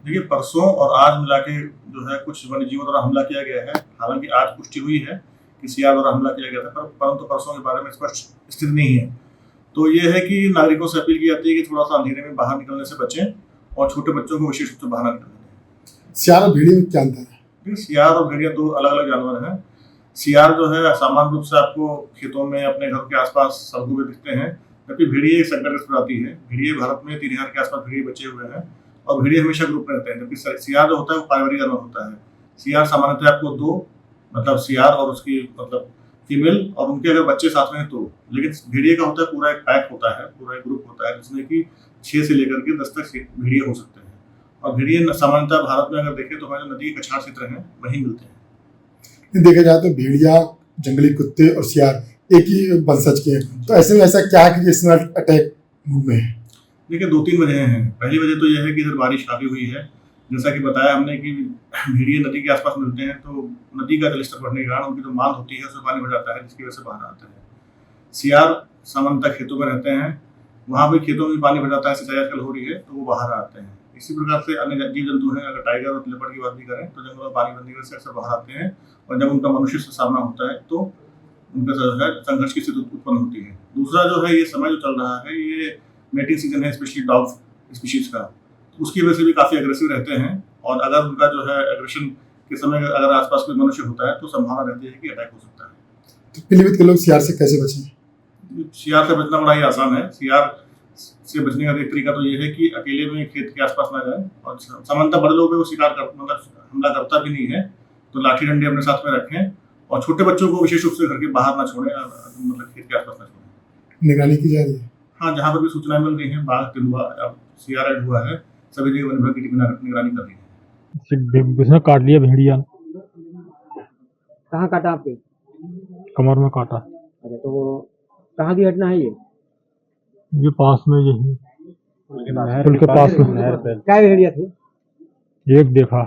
देखिए, परसों और आज मिला के जो है कुछ वन्य जीवों द्वारा हमला किया गया है। हालांकि आज पुष्टि हुई है कि सियार द्वारा हमला किया गया था, परंतु परसों के बारे में स्पष्ट स्थिति नहीं है। तो ये है कि नागरिकों से अपील की जाती है कि थोड़ा सा अंधेरे में बाहर निकलने से बचें और छोटे बच्चों को विशेष रूप से बाहर निकलने दें। सियार और भेड़िया में क्या अंतर है? सियार और भेड़िया दो अलग अलग जानवर हैं। सियार जो है सामान्य रूप से आपको खेतों में, अपने घर के आसपास, सड़कों पे दिखते हैं, जबकि भेड़िए एक संकटग्रस्त प्रजाति है। भेड़िए भारत में 3000 के आसपास भेड़िए बचे हुए हैं और भेड़िए हमेशा ग्रुप में रहते हैं, जबकि सियार जो होता है वो पारिवारिक जानवर होता है। सियार सामान्यतः आपको दो, मतलब सियार और उसकी मतलब फीमेल, और उनके अगर बच्चे साथ में हैं तो। लेकिन भेड़िए का होता है पूरा एक पैक होता है, पूरा एक ग्रुप होता है, जिसमें कि 6 से लेकर के 10 तक भेड़िए हो सकते हैं। और भेड़िए सामान्यतः भारत में अगर देखें तो हमारे नदी के कछाड़ क्षेत्र हैं वहीं मिलते हैं। देखा जाए तो भेड़िया, जंगली कुत्ते और सियार एक ही वंशज के हैं, तो ऐसे में ऐसा क्या है कि इसमें अटैक मूड में है? देखिए, 2-3 वजह हैं। पहली वजह तो यह है कि इधर बारिश काफ़ी हुई है। जैसा कि बताया हमने कि भेड़िए नदी के आसपास मिलते हैं, तो नदी का जलस्तर बढ़ने के कारण उनकी जो मांग होती है उसमें पानी भर जाता है, जिसकी वजह से बाहर आता है। सियार सामान्यतः खेतों में रहते हैं, वहाँ भी खेतों में पानी भर जाता है, सिंचाई आजकल हो रही है तो वो बाहर आते हैं। इसी प्रकार से अन्य जीव जंतु हैं, अगर टाइगर और लेपर्ड की बात भी करें तो जंगलों में पानी भरने की वजह से अक्सर बाहर आते हैं, और जब उनका मनुष्य से सामना होता है तो उनका जो है संघर्ष की स्थिति उत्पन्न होती है। दूसरा जो है, ये समय जो चल रहा है, ये मेटिंग सीजन है, स्पेशली डॉग स्पीशीज का, तो उसकी वजह से भी काफ़ी एग्रेसिव रहते हैं। और अगर उनका जो है एग्रेशन के समय अगर आसपास कोई मनुष्य होता है तो संभावना रहती है कि अटैक हो सकता है। तो पीलीभीत के लोग सियार से कैसे बचें? सियार से बचना बड़ा ही आसान है। सियार से बचने का एक तरीका तो ये है कि अकेले में खेत के आसपास ना जाए, और सामान्यतः बड़े लोग वो शिकार कर मतलब हमला करता भी नहीं है, तो लाठी डंडे अपने साथ में रखें, और छोटे बच्चों को विशेष रूप से घर के बाहर ना छोड़ें, मतलब खेत के आसपास ना छोड़ें। निगरानी की जा रही है? हाँ, जहाँ पर भी सूचनाएं मिल रही हैं, बाघ, तेंदुआ, अब सियार ऐड हुआ है, सभी जगह वन विभाग की टीम निगरानी कर रही है। उसने काट लिया भेड़िया। कहाँ काटा आपके? कमर में काटा। अच्छा, तो वो कहाँ की घटना है ये पास में, यही पुल के पास में। क्या भेड़िया थे? एक देखा।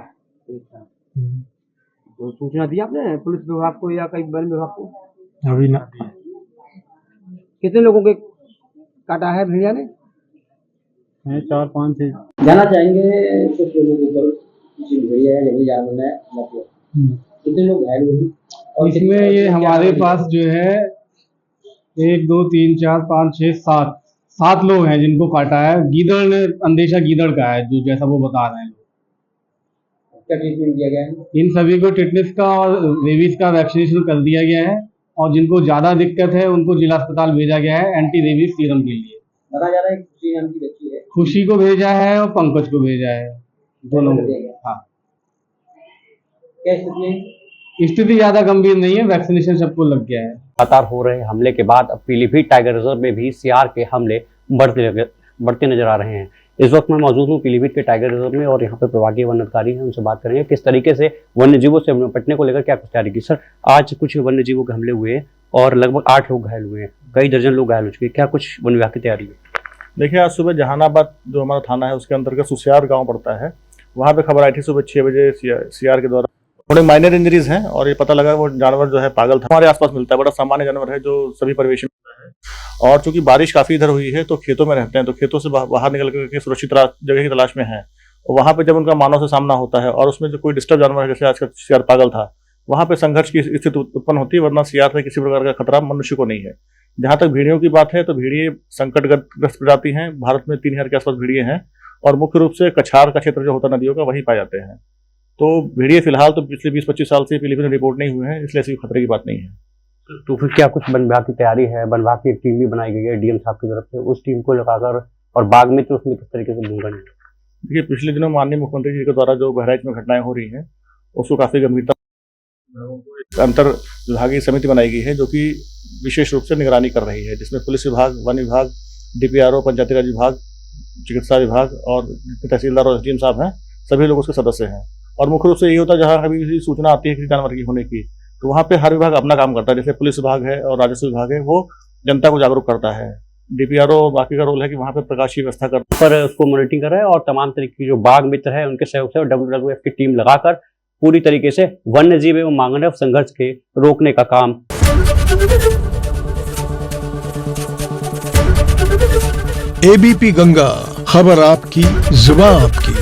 तो सूचना दी आपने पुलिस विभाग को या कहीं वन विभाग को? अभी ना। कितने लोगों के काटा है भेड़िया ने? 4-5 थे। जाना चाहेंगे कुछ लोगों के ऊपर, भेड़िया है, जंगली जानवर है, मतलब कितने लोग घायल हुए? और इसमें ये हमारे पास जो है 1 2 3 4 5 6 7 लोग हैं जिनको काटा है। गीदड़ ने, अंदेशा गीदड़ का है, जो जैसा वो बता रहे हैं। क्या ट्रीटमेंट दिया गया है? इन सभी को टेटनस का और रेबीज का वैक्सीनेशन कर दिया गया है, और जिनको ज्यादा दिक्कत है उनको जिला अस्पताल भेजा गया है एंटी रेबीज सीरम के लिए। बताया जा रहा है खुशी नाम की बच्ची है, खुशी को भेजा है और पंकज को भेजा है, दोनों को। हाँ, क्या स्थिति है? स्थिति ज्यादा गंभीर नहीं है, वैक्सीनेशन सबको लग गया है। लगातार हो रहे हमले के बाद अब पीलीभीत टाइगर रिजर्व में भी सियार के हमले बढ़ते नजर आ रहे हैं। इस वक्त मैं मौजूद हूँ पीलीभीत के टाइगर रिजर्व में, और यहाँ पे प्रभागीय वन अधिकारी हैं, उनसे बात करेंगे किस तरीके से वन्य जीवों से निपटने को लेकर क्या कुछ तैयारी की। सर, आज कुछ वन्य जीवों के हमले हुए और लगभग 8 लोग घायल हुए हैं, कई दर्जन लोग घायल हो चुके हैं, क्या कुछ वन विभाग की तैयारी है? देखिए, आज सुबह जहानाबाद जो हमारा थाना है उसके अंतर्गत सुसियार गाँव पड़ता है, वहाँ पे खबर आई थी सुबह 6 बजे सियार के द्वारा थोड़े माइनर इंजरीज हैं, और ये पता लगा वो जानवर जो है पागल था। हमारे आसपास मिलता है, बड़ा सामान्य जानवर है जो सभी परिवेश में मिलता है, और चूंकि बारिश काफी इधर हुई है तो खेतों में रहते हैं, तो खेतों से बाहर निकल करके सुरक्षित जगह की तलाश में है। और वहाँ पे जब उनका मानव से सामना होता है और उसमें जो कोई डिस्टर्ब जानवर है, जैसे आज का सियार पागल था, वहाँ पे संघर्ष की स्थिति उत्पन्न होती है, वरना सियार से किसी प्रकार का खतरा मनुष्य को नहीं है। जहाँ तक भेड़ियों की बात है तो भेड़िए संकटग्रस्त प्रजाति हैं। भारत में 3000 के आसपास भेड़िए हैं, और मुख्य रूप से कछाड़ का क्षेत्र जो होता है नदियों का, वहीं पाए जाते हैं। तो भेड़िए फिलहाल तो पिछले 20-25 साल से पीलीभीत में रिपोर्ट नहीं हुए हैं, इसलिए ऐसी खतरे की बात नहीं है। तो फिर क्या कुछ वन विभाग की तैयारी है? वन विभाग की एक टीम भी बनाई गई है डीएम साहब की तरफ से, उस टीम को लगाकर, और बाग मित्र उसमें किस तरीके से भूमिका निभाएंगे? देखिए, पिछले दिनों माननीय मुख्यमंत्री जी के द्वारा जो बहराइच में घटनाएं हो रही हैं उसको काफी गंभीरता अंतर विभागीय समिति बनाई गई है, जो कि विशेष रूप से निगरानी कर रही है, जिसमें पुलिस विभाग, वन विभाग, डीपीआरओ, पंचायती राज विभाग, चिकित्सा विभाग और तहसीलदार और एसडीएम साहब हैं, सभी लोग उसके सदस्य हैं। और मुख्य रूप से ये होता है, जहाँ कभी सूचना आती है किसी जानवर की होने की, तो वहाँ पे हर विभाग अपना काम करता है। जैसे पुलिस विभाग है और राजस्व विभाग है, वो जनता को जागरूक करता है। डीपीआरओ बाकी का रोल है कि वहाँ पे प्रकाश की व्यवस्था कर पर उसको मॉनिटरिंग कर रहा है, और तमाम तरीके की जो बाघ मित्र है उनके सहयोग से WWF की टीम लगाकर पूरी तरीके से वन्य जीव एवं मानव संघर्ष के रोकने का काम। एबीपी गंगा, खबर आपकी, जुबान आपकी।